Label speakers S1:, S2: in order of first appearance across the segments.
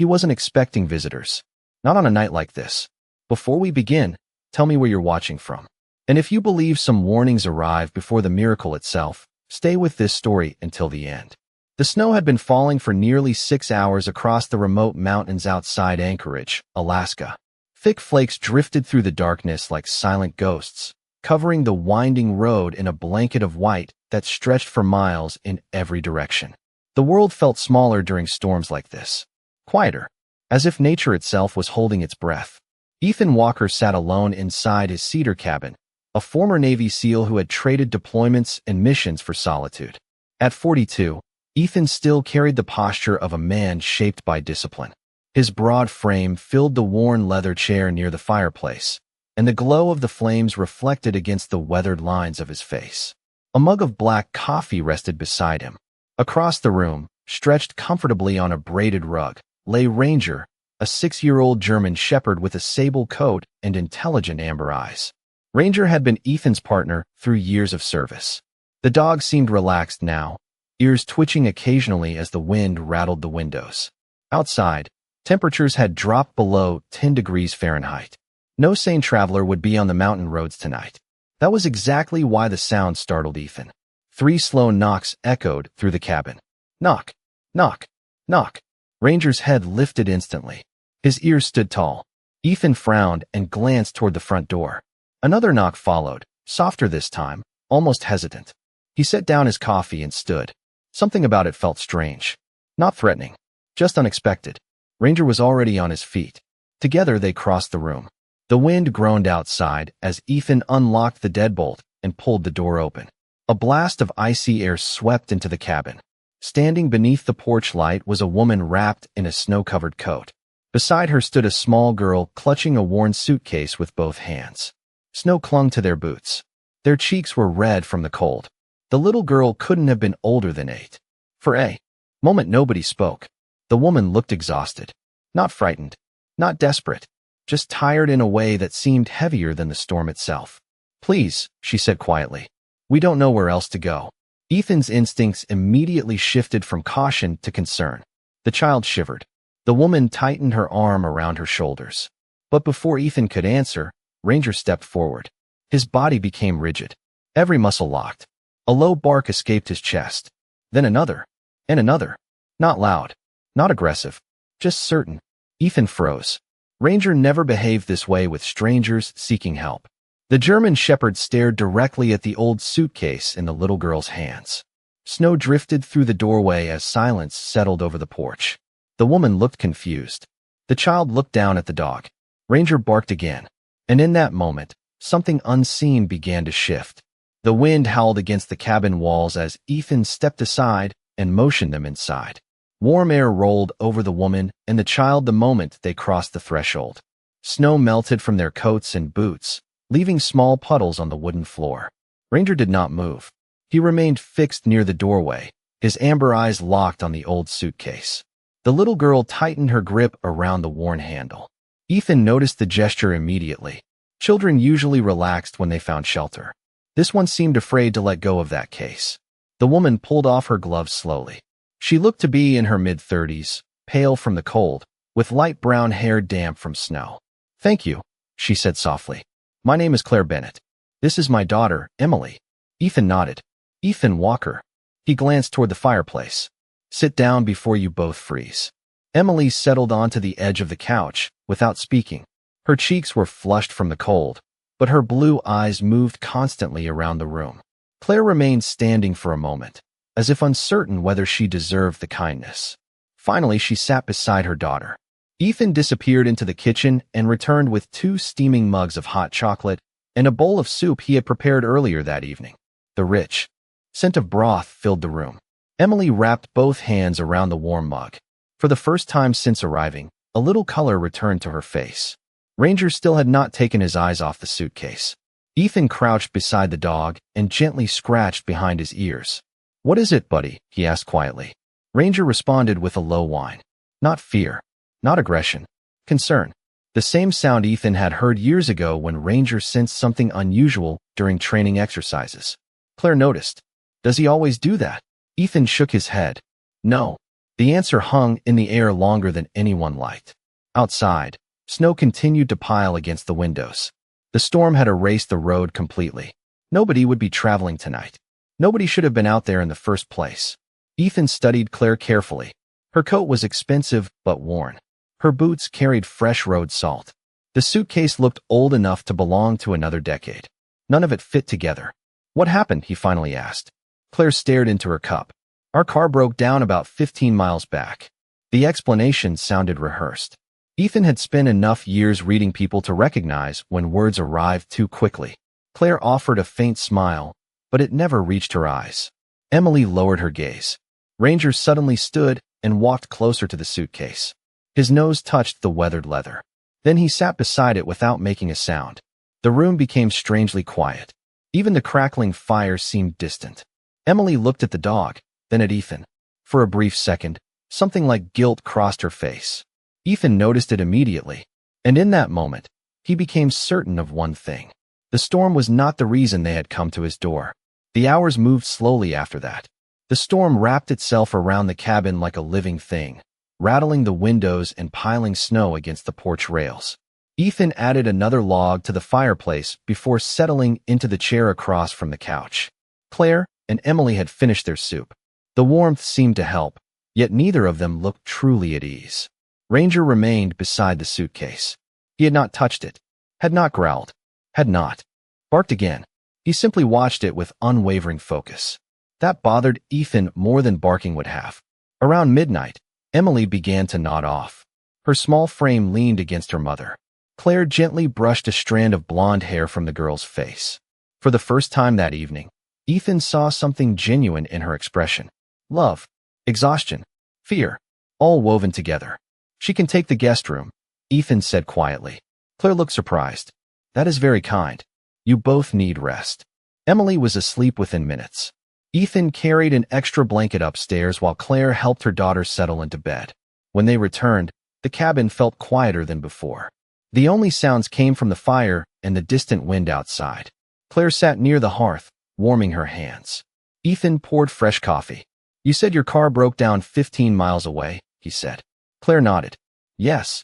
S1: He wasn't expecting visitors. Not on a night like this. Before we begin, tell me where you're watching from. And if you believe some warnings arrive before the miracle itself, stay with this story until the end. The snow had been falling for nearly 6 hours across the remote mountains outside Anchorage, Alaska. Thick flakes drifted through the darkness like silent ghosts, covering the winding road in a blanket of white that stretched for miles in every direction. The world felt smaller during storms like this. Quieter, as if nature itself was holding its breath. Ethan Walker sat alone inside his cedar cabin, a former Navy SEAL who had traded deployments and missions for solitude. At 42, Ethan still carried the posture of a man shaped by discipline. His broad frame filled the worn leather chair near the fireplace, and the glow of the flames reflected against the weathered lines of his face. A mug of black coffee rested beside him. Across the room, stretched comfortably on a braided rug, lay Ranger, a 6-year-old German shepherd with a sable coat and intelligent amber eyes. Ranger had been Ethan's partner through years of service. The dog seemed relaxed now, ears twitching occasionally as the wind rattled the windows. Outside, temperatures had dropped below 10 degrees Fahrenheit. No sane traveler would be on the mountain roads tonight. That was exactly why the sound startled Ethan. 3 slow knocks echoed through the cabin. Knock, knock, knock. Ranger's head lifted instantly. His ears stood tall. Ethan frowned and glanced toward the front door. Another knock followed, softer this time, almost hesitant. He set down his coffee and stood. Something about it felt strange. Not threatening, just unexpected. Ranger was already on his feet. Together they crossed the room. The wind groaned outside as Ethan unlocked the deadbolt and pulled the door open. A blast of icy air swept into the cabin. Standing beneath the porch light was a woman wrapped in a snow-covered coat. Beside her stood a small girl clutching a worn suitcase with both hands. Snow clung to their boots. Their cheeks were red from the cold. The little girl couldn't have been older than 8. For a moment nobody spoke. The woman looked exhausted. Not frightened. Not desperate. Just tired in a way that seemed heavier than the storm itself. Please, she said quietly. We don't know where else to go. Ethan's instincts immediately shifted from caution to concern. The child shivered. The woman tightened her arm around her shoulders. But before Ethan could answer, Ranger stepped forward. His body became rigid. Every muscle locked. A low bark escaped his chest. Then another. And another. Not loud. Not aggressive. Just certain. Ethan froze. Ranger never behaved this way with strangers seeking help. The German shepherd stared directly at the old suitcase in the little girl's hands. Snow drifted through the doorway as silence settled over the porch. The woman looked confused. The child looked down at the dog. Ranger barked again. And in that moment, something unseen began to shift. The wind howled against the cabin walls as Ethan stepped aside and motioned them inside. Warm air rolled over the woman and the child the moment they crossed the threshold. Snow melted from their coats and boots, leaving small puddles on the wooden floor. Ranger did not move. He remained fixed near the doorway, his amber eyes locked on the old suitcase. The little girl tightened her grip around the worn handle. Ethan noticed the gesture immediately. Children usually relaxed when they found shelter. This one seemed afraid to let go of that case. The woman pulled off her gloves slowly. She looked to be in her mid-30s, pale from the cold, with light brown hair damp from snow. Thank you, she said softly. My name is Claire Bennett. This is my daughter, Emily. Ethan nodded. Ethan Walker. He glanced toward the fireplace. Sit down before you both freeze. Emily settled onto the edge of the couch, without speaking. Her cheeks were flushed from the cold, but her blue eyes moved constantly around the room. Claire remained standing for a moment, as if uncertain whether she deserved the kindness. Finally, she sat beside her daughter. Ethan disappeared into the kitchen and returned with 2 steaming mugs of hot chocolate and a bowl of soup he had prepared earlier that evening. The rich scent of broth filled the room. Emily wrapped both hands around the warm mug. For the first time since arriving, a little color returned to her face. Ranger still had not taken his eyes off the suitcase. Ethan crouched beside the dog and gently scratched behind his ears. What is it, buddy? He asked quietly. Ranger responded with a low whine. Not fear. Not aggression. Concern. The same sound Ethan had heard years ago when Ranger sensed something unusual during training exercises. Claire noticed. Does he always do that? Ethan shook his head. No. The answer hung in the air longer than anyone liked. Outside, snow continued to pile against the windows. The storm had erased the road completely. Nobody would be traveling tonight. Nobody should have been out there in the first place. Ethan studied Claire carefully. Her coat was expensive but worn. Her boots carried fresh road salt. The suitcase looked old enough to belong to another decade. None of it fit together. "What happened?" he finally asked. Claire stared into her cup. "Our car broke down about 15 miles back." The explanation sounded rehearsed. Ethan had spent enough years reading people to recognize when words arrived too quickly. Claire offered a faint smile, but it never reached her eyes. Emily lowered her gaze. Ranger suddenly stood and walked closer to the suitcase. His nose touched the weathered leather. Then he sat beside it without making a sound. The room became strangely quiet. Even the crackling fire seemed distant. Emily looked at the dog, then at Ethan. For a brief second, something like guilt crossed her face. Ethan noticed it immediately, and in that moment, he became certain of one thing. The storm was not the reason they had come to his door. The hours moved slowly after that. The storm wrapped itself around the cabin like a living thing, rattling the windows and piling snow against the porch rails. Ethan added another log to the fireplace before settling into the chair across from the couch. Claire and Emily had finished their soup. The warmth seemed to help, yet neither of them looked truly at ease. Ranger remained beside the suitcase. He had not touched it, had not growled, had not barked again. He simply watched it with unwavering focus. That bothered Ethan more than barking would have. Around midnight, Emily began to nod off. Her small frame leaned against her mother. Claire gently brushed a strand of blonde hair from the girl's face. For the first time that evening, Ethan saw something genuine in her expression. Love, exhaustion, fear, all woven together. "She can take the guest room," Ethan said quietly. Claire looked surprised. "That is very kind. You both need rest." Emily was asleep within minutes. Ethan carried an extra blanket upstairs while Claire helped her daughter settle into bed. When they returned, the cabin felt quieter than before. The only sounds came from the fire and the distant wind outside. Claire sat near the hearth, warming her hands. Ethan poured fresh coffee. "You said your car broke down 15 miles away," he said. Claire nodded. "Yes.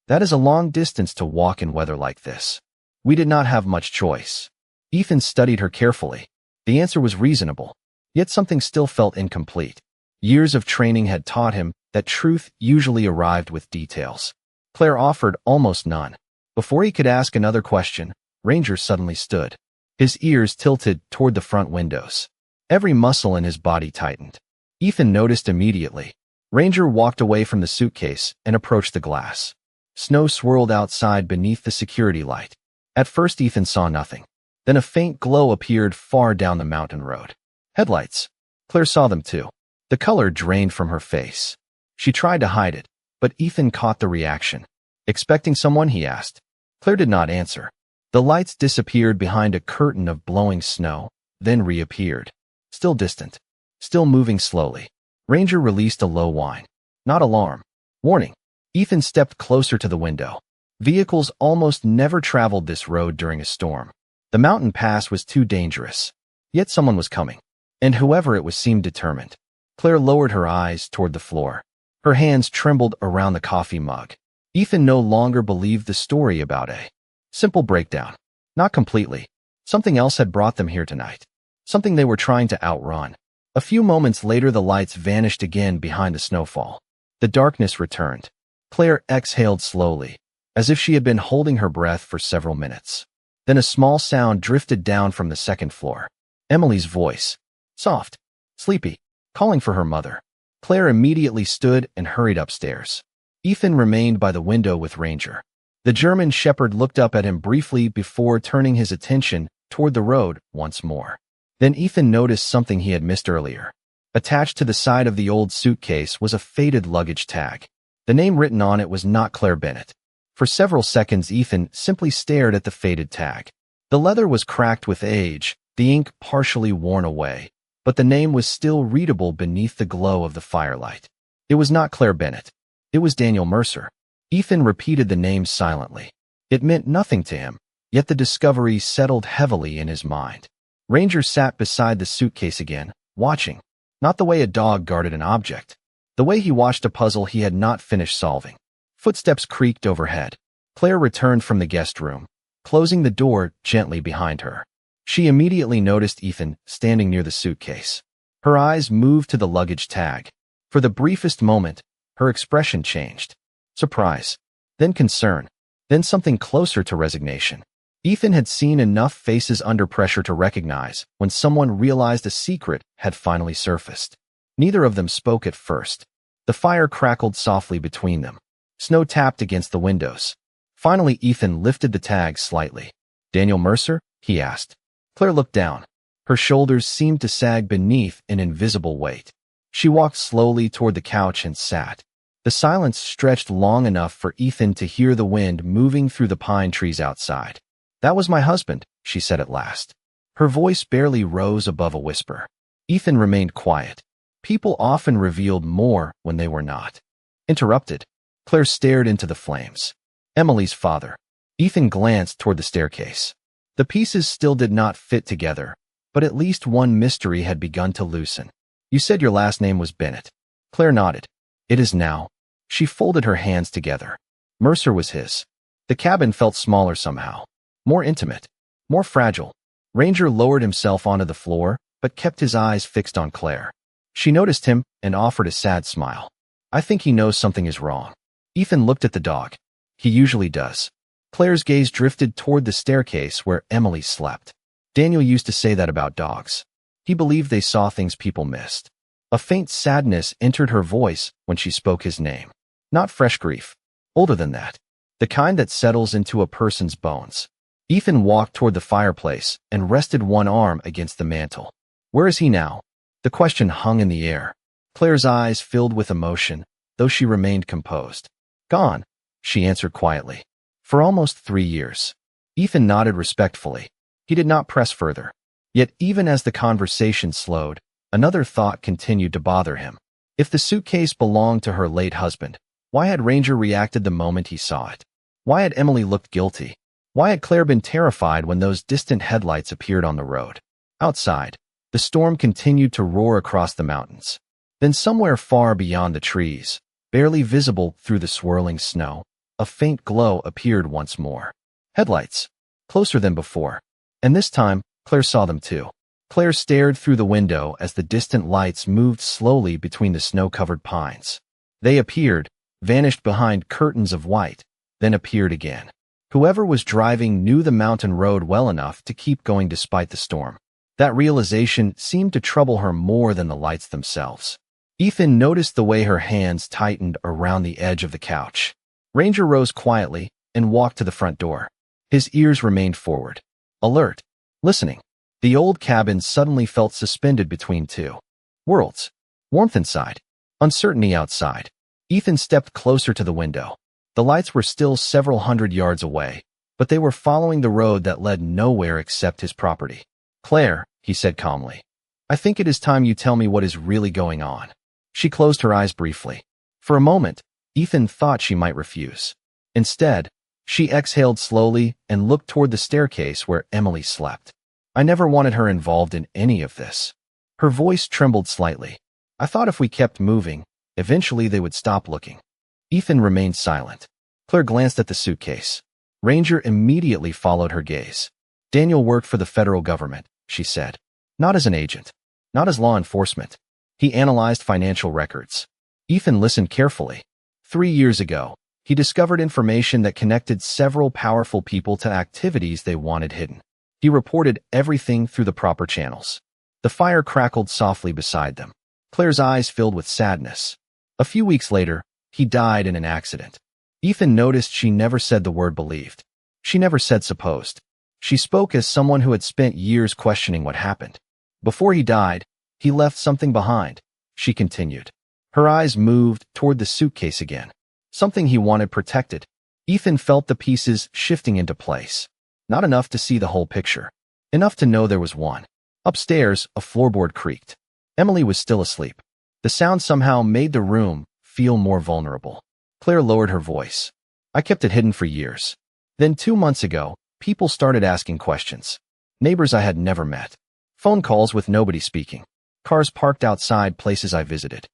S1: That is a long distance to walk in weather like this. We did not have much choice." Ethan studied her carefully. The answer was reasonable, yet something still felt incomplete. Years of training had taught him that truth usually arrived with details. Claire offered almost none. Before he could ask another question, Ranger suddenly stood. His ears tilted toward the front windows. Every muscle in his body tightened. Ethan noticed immediately. Ranger walked away from the suitcase and approached the glass. Snow swirled outside beneath the security light. At first Ethan saw nothing. Then a faint glow appeared far down the mountain road. Headlights. Claire saw them too. The color drained from her face. She tried to hide it, but Ethan caught the reaction. "Expecting someone?" he asked. Claire did not answer. The lights disappeared behind a curtain of blowing snow, then reappeared. Still distant. Still moving slowly. Ranger released a low whine. Not alarm. Warning. Ethan stepped closer to the window. Vehicles almost never traveled this road during a storm. The mountain pass was too dangerous. Yet someone was coming. And whoever it was seemed determined. Claire lowered her eyes toward the floor. Her hands trembled around the coffee mug. Ethan no longer believed the story about a simple breakdown. Not completely. Something else had brought them here tonight. Something they were trying to outrun. A few moments later the lights vanished again behind the snowfall. The darkness returned. Claire exhaled slowly, as if she had been holding her breath for several minutes. Then a small sound drifted down from the second floor. Emily's voice. Soft. Sleepy. Calling for her mother. Claire immediately stood and hurried upstairs. Ethan remained by the window with Ranger. The German shepherd looked up at him briefly before turning his attention toward the road once more. Then Ethan noticed something he had missed earlier. Attached to the side of the old suitcase was a faded luggage tag. The name written on it was not Claire Bennett. For several seconds Ethan simply stared at the faded tag. The leather was cracked with age, the ink partially worn away, but the name was still readable beneath the glow of the firelight. It was not Claire Bennett. It was Daniel Mercer. Ethan repeated the name silently. It meant nothing to him, yet the discovery settled heavily in his mind. Ranger sat beside the suitcase again, watching. Not the way a dog guarded an object, The way he watched a puzzle he had not finished solving. Footsteps creaked overhead. Claire returned from the guest room, closing the door gently behind her. She immediately noticed Ethan standing near the suitcase. Her eyes moved to the luggage tag. For the briefest moment, her expression changed. Surprise, then concern, then something closer to resignation. Ethan had seen enough faces under pressure to recognize when someone realized a secret had finally surfaced. Neither of them spoke at first. The fire crackled softly between them. Snow tapped against the windows. Finally, Ethan lifted the tag slightly. "Daniel Mercer?" he asked. Claire looked down. Her shoulders seemed to sag beneath an invisible weight. She walked slowly toward the couch and sat. The silence stretched long enough for Ethan to hear the wind moving through the pine trees outside. "That was my husband," she said at last. Her voice barely rose above a whisper. Ethan remained quiet. People often revealed more when they were not. Interrupted, Claire stared into the flames. "Emily's father." Ethan glanced toward the staircase. The pieces still did not fit together, but at least one mystery had begun to loosen. "You said your last name was Bennett." Claire nodded. "It is now." She folded her hands together. Mercer was his. The cabin felt smaller somehow. More intimate. More fragile. Ranger lowered himself onto the floor, but kept his eyes fixed on Claire. She noticed him and offered a sad smile. "I think he knows something is wrong." Ethan looked at the dog. "He usually does." Claire's gaze drifted toward the staircase where Emily slept. Daniel used to say that about dogs. He believed they saw things people missed. A faint sadness entered her voice when she spoke his name. Not fresh grief. Older than that. The kind that settles into a person's bones. Ethan walked toward the fireplace and rested one arm against the mantel. "Where is he now?" The question hung in the air. Claire's eyes filled with emotion, though she remained composed. "Gone," she answered quietly. "For almost 3 years." Ethan nodded respectfully. He did not press further. Yet even as the conversation slowed, another thought continued to bother him. If the suitcase belonged to her late husband, why had Ranger reacted the moment he saw it? Why had Emily looked guilty? Why had Claire been terrified when those distant headlights appeared on the road? Outside, the storm continued to roar across the mountains. Then somewhere far beyond the trees, barely visible through the swirling snow, a faint glow appeared once more. Headlights. Closer than before. And this time, Claire saw them too. Claire stared through the window as the distant lights moved slowly between the snow-covered pines. They appeared, vanished behind curtains of white, then appeared again. Whoever was driving knew the mountain road well enough to keep going despite the storm. That realization seemed to trouble her more than the lights themselves. Ethan noticed the way her hands tightened around the edge of the couch. Ranger rose quietly and walked to the front door. His ears remained forward. Alert. Listening. The old cabin suddenly felt suspended between two worlds. Warmth inside. Uncertainty outside. Ethan stepped closer to the window. The lights were still several hundred yards away, but they were following the road that led nowhere except his property. "Claire," he said calmly, "I think it is time you tell me what is really going on." She closed her eyes briefly. For a moment, Ethan thought she might refuse. Instead, she exhaled slowly and looked toward the staircase where Emily slept. "I never wanted her involved in any of this." Her voice trembled slightly. "I thought if we kept moving, eventually they would stop looking." Ethan remained silent. Claire glanced at the suitcase. Ranger immediately followed her gaze. "Daniel worked for the federal government," she said. "Not as an agent. Not as law enforcement. He analyzed financial records." Ethan listened carefully. 3 years ago, he discovered information that connected several powerful people to activities they wanted hidden. He reported everything through the proper channels. The fire crackled softly beside them. Claire's eyes filled with sadness. A few weeks later, he died in an accident. Ethan noticed she never said the word believed. She never said supposed. She spoke as someone who had spent years questioning what happened. "Before he died, he left something behind," she continued. Her eyes moved toward the suitcase again. Something he wanted protected. Ethan felt the pieces shifting into place. Not enough to see the whole picture. Enough to know there was one. Upstairs, a floorboard creaked. Emily was still asleep. The sound somehow made the room feel more vulnerable. Claire lowered her voice. "I kept it hidden for years. Then 2 months ago, people started asking questions. Neighbors I had never met. Phone calls with nobody speaking. Cars parked outside places I visited."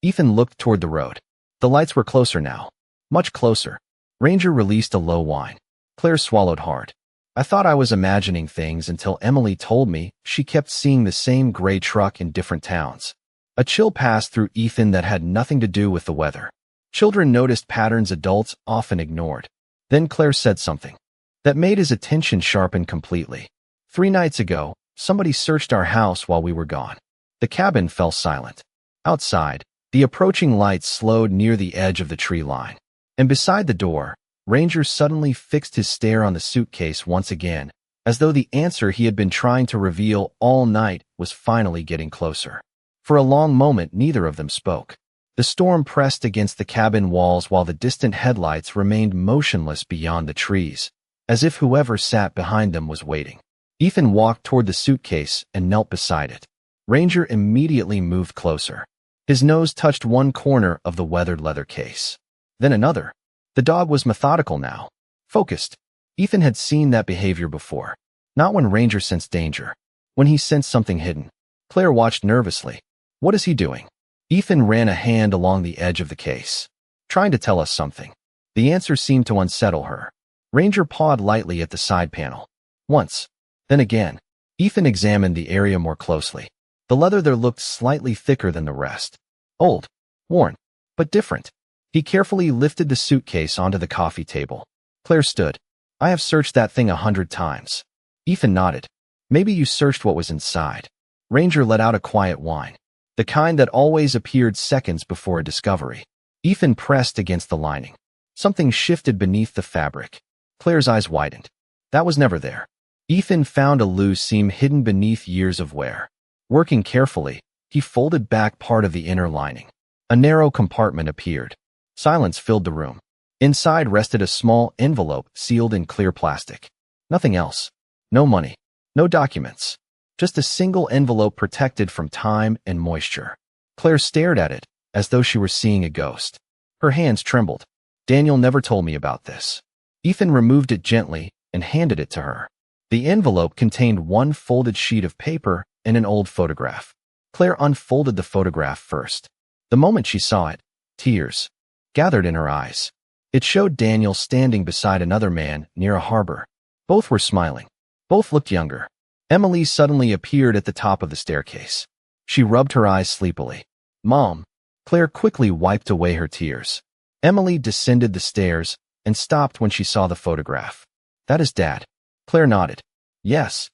S1: Ethan looked toward the road. The lights were closer now. Much closer. Ranger released a low whine. Claire swallowed hard. I thought I was imagining things until Emily told me she kept seeing the same gray truck in different towns. A chill passed through Ethan that had nothing to do with the weather. Children noticed patterns adults often ignored. Then Claire said something that made his attention sharpen completely. 3 nights ago, somebody searched our house while we were gone. The cabin fell silent. Outside, the approaching lights slowed near the edge of the tree line. And beside the door, Ranger suddenly fixed his stare on the suitcase once again, as though the answer he had been trying to reveal all night was finally getting closer. For a long moment, neither of them spoke. The storm pressed against the cabin walls while the distant headlights remained motionless beyond the trees, as if whoever sat behind them was waiting. Ethan walked toward the suitcase and knelt beside it. Ranger immediately moved closer. His nose touched one corner of the weathered leather case. Then another. The dog was methodical now. Focused. Ethan had seen that behavior before. Not when Ranger sensed danger. When he sensed something hidden. Claire watched nervously. What is he doing? Ethan ran a hand along the edge of the case. Trying to tell us something. The answer seemed to unsettle her. Ranger pawed lightly at the side panel. Once. Then again. Ethan examined the area more closely. The leather there looked slightly thicker than the rest. Old. Worn. But different. He carefully lifted the suitcase onto the coffee table. Claire stood. I have searched that thing 100 times. Ethan nodded. Maybe you searched what was inside. Ranger let out a quiet whine. The kind that always appeared seconds before a discovery. Ethan pressed against the lining. Something shifted beneath the fabric. Claire's eyes widened. That was never there. Ethan found a loose seam hidden beneath years of wear. Working carefully, he folded back part of the inner lining. A narrow compartment appeared. Silence filled the room. Inside rested a small envelope sealed in clear plastic. Nothing else. No money. No documents. Just a single envelope protected from time and moisture. Claire stared at it, as though she were seeing a ghost. Her hands trembled. Daniel never told me about this. Ethan removed it gently and handed it to her. The envelope contained one folded sheet of paper and an old photograph. Claire unfolded the photograph first. The moment she saw it, tears gathered in her eyes. It showed Daniel standing beside another man near a harbor. Both were smiling. Both looked younger. Emily suddenly appeared at the top of the staircase. She rubbed her eyes sleepily. Mom. Claire quickly wiped away her tears. Emily descended the stairs and stopped when she saw the photograph. That is Dad. Claire nodded. Yes.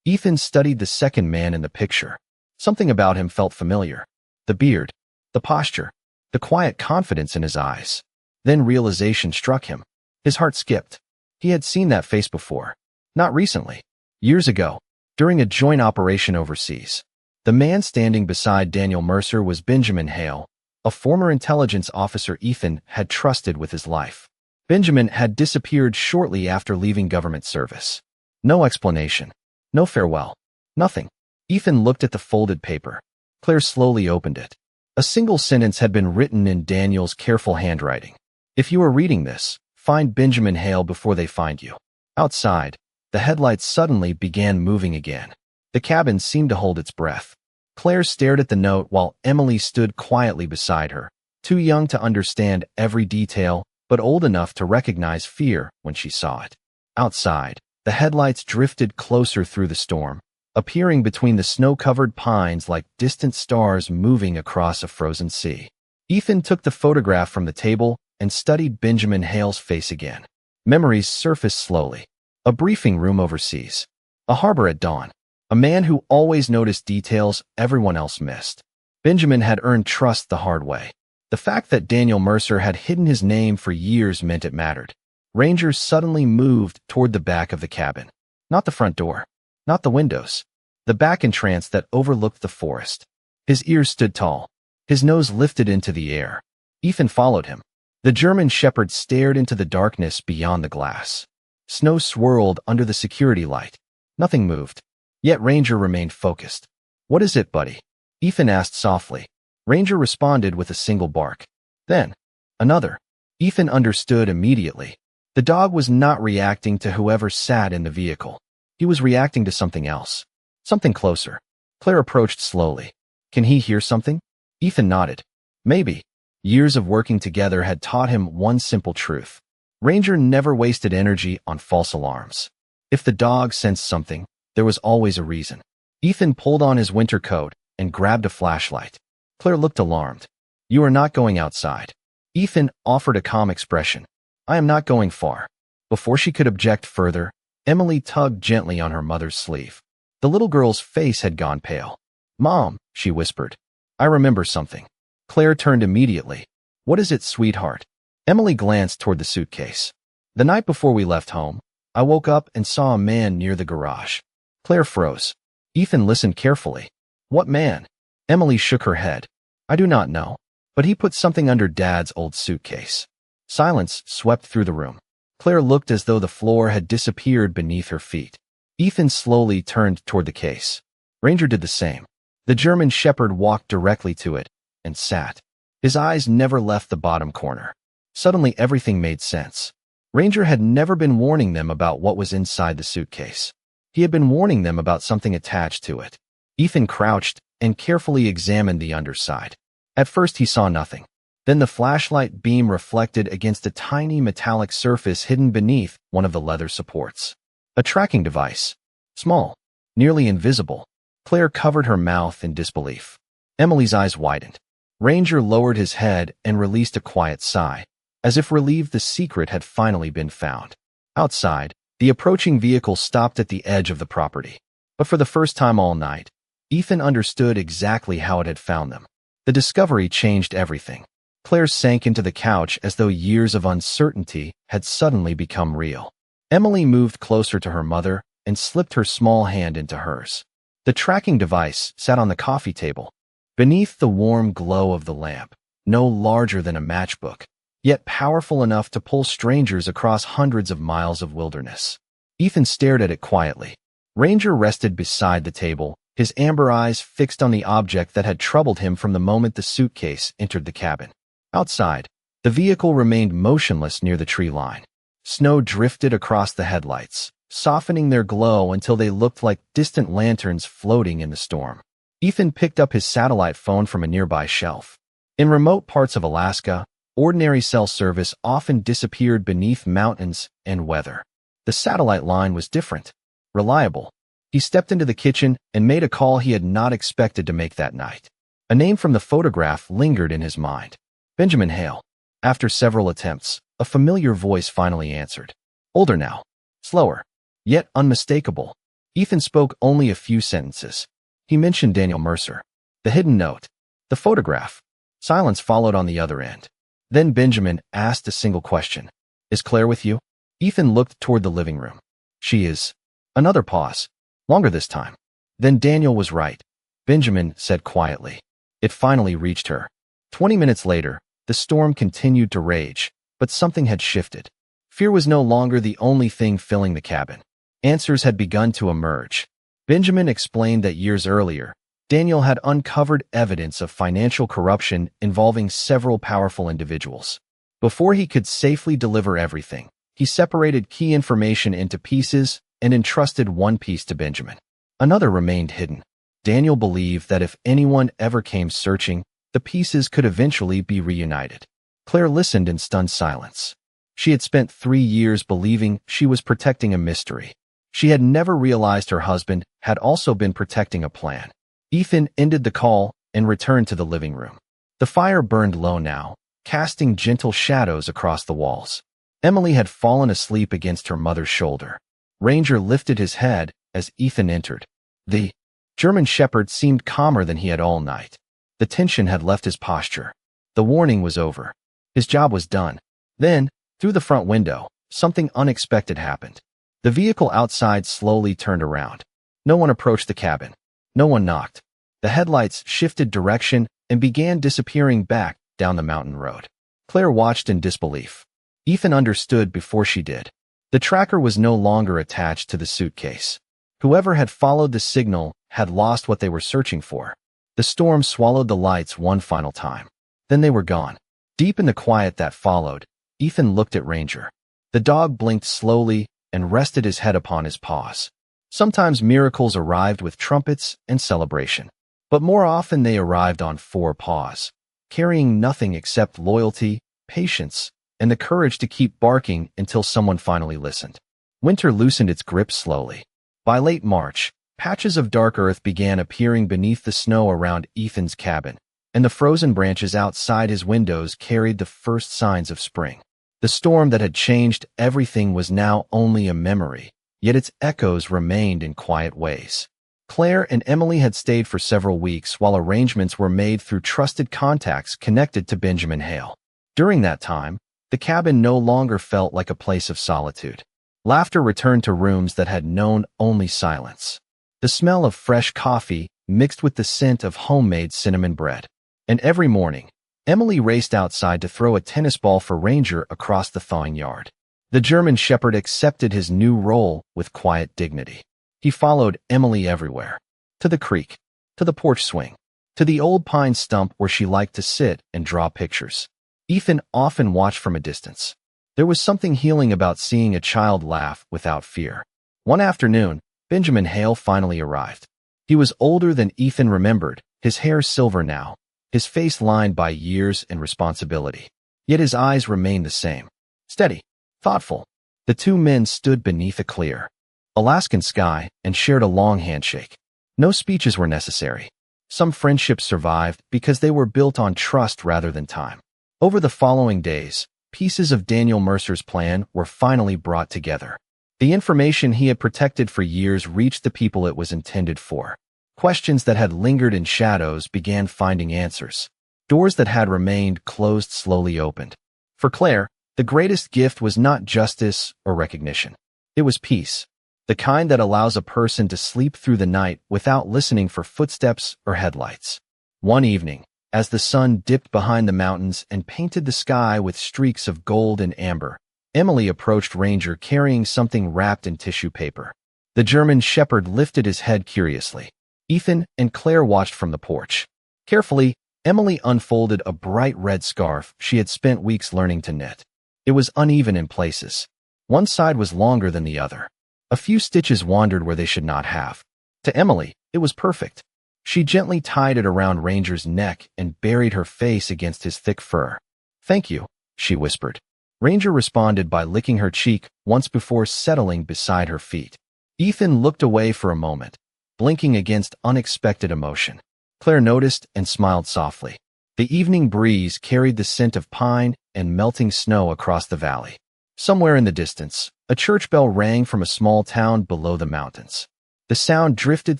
S1: Ethan studied the second man in the picture. Something about him felt familiar. The beard. The posture. The quiet confidence in his eyes. Then realization struck him. His heart skipped. He had seen that face before. Not recently. Years ago. During a joint operation overseas. The man standing beside Daniel Mercer was Benjamin Hale, a former intelligence officer Ethan had trusted with his life. Benjamin had disappeared shortly after leaving government service. No explanation. No farewell. Nothing. Ethan looked at the folded paper. Claire slowly opened it. A single sentence had been written in Daniel's careful handwriting. If you are reading this, find Benjamin Hale before they find you. Outside, the headlights suddenly began moving again. The cabin seemed to hold its breath. Claire stared at the note while Emily stood quietly beside her, too young to understand every detail, but old enough to recognize fear when she saw it. Outside, the headlights drifted closer through the storm, appearing between the snow-covered pines like distant stars moving across a frozen sea. Ethan took the photograph from the table and studied Benjamin Hale's face again. Memories surfaced slowly. A briefing room overseas. A harbor at dawn. A man who always noticed details everyone else missed. Benjamin had earned trust the hard way. The fact that Daniel Mercer had hidden his name for years meant it mattered. Ranger suddenly moved toward the back of the cabin. Not the front door. Not the windows. The back entrance that overlooked the forest. His ears stood tall. His nose lifted into the air. Ethan followed him. The German shepherd stared into the darkness beyond the glass. Snow swirled under the security light. Nothing moved. Yet Ranger remained focused. What is it, buddy? Ethan asked softly. Ranger responded with a single bark. Then, another. Ethan understood immediately. The dog was not reacting to whoever sat in the vehicle. He was reacting to something else. Something closer. Claire approached slowly. Can he hear something? Ethan nodded. Maybe. Years of working together had taught him one simple truth. Ranger never wasted energy on false alarms. If the dog sensed something, there was always a reason. Ethan pulled on his winter coat and grabbed a flashlight. Claire looked alarmed. "You are not going outside." Ethan offered a calm expression. "I am not going far." Before she could object further, Emily tugged gently on her mother's sleeve. The little girl's face had gone pale. "Mom," she whispered, "I remember something." Claire turned immediately. "What is it, sweetheart?" Emily glanced toward the suitcase. "The night before we left home, I woke up and saw a man near the garage." Claire froze. Ethan listened carefully. "What man?" Emily shook her head. "I do not know, but he put something under Dad's old suitcase." Silence swept through the room. Claire looked as though the floor had disappeared beneath her feet. Ethan slowly turned toward the case. Ranger did the same. The German Shepherd walked directly to it and sat. His eyes never left the bottom corner. Suddenly everything made sense. Ranger had never been warning them about what was inside the suitcase. He had been warning them about something attached to it. Ethan crouched and carefully examined the underside. At first he saw nothing. Then the flashlight beam reflected against a tiny metallic surface hidden beneath one of the leather supports. A tracking device. Small, nearly invisible. Claire covered her mouth in disbelief. Emily's eyes widened. Ranger lowered his head and released a quiet sigh, as if relieved the secret had finally been found. Outside, the approaching vehicle stopped at the edge of the property. But for the first time all night, Ethan understood exactly how it had found them. The discovery changed everything. Claire sank into the couch as though years of uncertainty had suddenly become real. Emily moved closer to her mother and slipped her small hand into hers. The tracking device sat on the coffee table, beneath the warm glow of the lamp, no larger than a matchbook, yet powerful enough to pull strangers across hundreds of miles of wilderness. Ethan stared at it quietly. Ranger rested beside the table, his amber eyes fixed on the object that had troubled him from the moment the suitcase entered the cabin. Outside, the vehicle remained motionless near the tree line. Snow drifted across the headlights, softening their glow until they looked like distant lanterns floating in the storm. Ethan picked up his satellite phone from a nearby shelf. In remote parts of Alaska, ordinary cell service often disappeared beneath mountains and weather. The satellite line was different, reliable. He stepped into the kitchen and made a call he had not expected to make that night. A name from the photograph lingered in his mind. Benjamin Hale. After several attempts, a familiar voice finally answered. Older now, slower, yet unmistakable. Ethan spoke only a few sentences. He mentioned Daniel Mercer, the hidden note, the photograph. Silence followed on the other end. Then Benjamin asked a single question. Is Claire with you? Ethan looked toward the living room. She is. Another pause. Longer this time. Then Daniel was right, Benjamin said quietly. It finally reached her. 20 minutes later, the storm continued to rage, but something had shifted. Fear was no longer the only thing filling the cabin. Answers had begun to emerge. Benjamin explained that years earlier, Daniel had uncovered evidence of financial corruption involving several powerful individuals. Before he could safely deliver everything, he separated key information into pieces and entrusted one piece to Benjamin. Another remained hidden. Daniel believed that if anyone ever came searching, the pieces could eventually be reunited. Claire listened in stunned silence. She had spent 3 years believing she was protecting a mystery. She had never realized her husband had also been protecting a plan. Ethan ended the call and returned to the living room. The fire burned low now, casting gentle shadows across the walls. Emily had fallen asleep against her mother's shoulder. Ranger lifted his head as Ethan entered. The German Shepherd seemed calmer than he had all night. The tension had left his posture. The warning was over. His job was done. Then, through the front window, something unexpected happened. The vehicle outside slowly turned around. No one approached the cabin. No one knocked. The headlights shifted direction and began disappearing back down the mountain road. Claire watched in disbelief. Ethan understood before she did. The tracker was no longer attached to the suitcase. Whoever had followed the signal had lost what they were searching for. The storm swallowed the lights one final time. Then they were gone. Deep in the quiet that followed, Ethan looked at Ranger. The dog blinked slowly and rested his head upon his paws. Sometimes miracles arrived with trumpets and celebration, but more often they arrived on 4 paws. carrying nothing except loyalty, patience, and the courage to keep barking until someone finally listened. Winter loosened its grip slowly. By late March, patches of dark earth began appearing beneath the snow around Ethan's cabin, and the frozen branches outside his windows carried the first signs of spring. The storm that had changed everything was now only a memory, yet its echoes remained in quiet ways. Claire and Emily had stayed for several weeks while arrangements were made through trusted contacts connected to Benjamin Hale. During that time, the cabin no longer felt like a place of solitude. Laughter returned to rooms that had known only silence. The smell of fresh coffee mixed with the scent of homemade cinnamon bread. And every morning, Emily raced outside to throw a tennis ball for Ranger across the thawing yard. The German Shepherd accepted his new role with quiet dignity. He followed Emily everywhere. To the creek, to the porch swing, to the old pine stump where she liked to sit and draw pictures. Ethan often watched from a distance. There was something healing about seeing a child laugh without fear. One afternoon, Benjamin Hale finally arrived. He was older than Ethan remembered, his hair silver now, his face lined by years and responsibility. Yet his eyes remained the same. Steady, thoughtful. The two men stood beneath a clear Alaskan sky and shared a long handshake. No speeches were necessary. Some friendships survived because they were built on trust rather than time. Over the following days, pieces of Daniel Mercer's plan were finally brought together. The information he had protected for years reached the people it was intended for. Questions that had lingered in shadows began finding answers. Doors that had remained closed slowly opened. For Claire, the greatest gift was not justice or recognition. It was peace, the kind that allows a person to sleep through the night without listening for footsteps or headlights. One evening, as the sun dipped behind the mountains and painted the sky with streaks of gold and amber, Emily approached Ranger carrying something wrapped in tissue paper. The German Shepherd lifted his head curiously. Ethan and Claire watched from the porch. Carefully, Emily unfolded a bright red scarf she had spent weeks learning to knit. It was uneven in places. One side was longer than the other. A few stitches wandered where they should not have. To Emily, it was perfect. She gently tied it around Ranger's neck and buried her face against his thick fur. "Thank you," she whispered. Ranger responded by licking her cheek once before settling beside her feet. Ethan looked away for a moment, blinking against unexpected emotion. Claire noticed and smiled softly. The evening breeze carried the scent of pine and melting snow across the valley. Somewhere in the distance, a church bell rang from a small town below the mountains. The sound drifted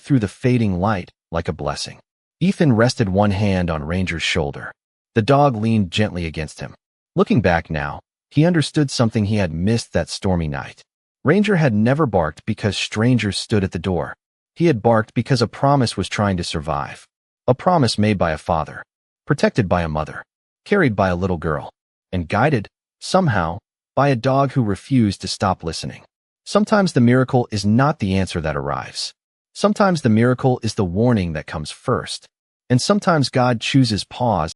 S1: through the fading light like a blessing. Ethan rested one hand on Ranger's shoulder. The dog leaned gently against him. Looking back now, he understood something he had missed that stormy night. Ranger had never barked because strangers stood at the door. He had barked because a promise was trying to survive. A promise made by a father, protected by a mother, carried by a little girl, and guided, somehow, by a dog who refused to stop listening. Sometimes the miracle is not the answer that arrives. Sometimes the miracle is the warning that comes first. And sometimes God chooses Paws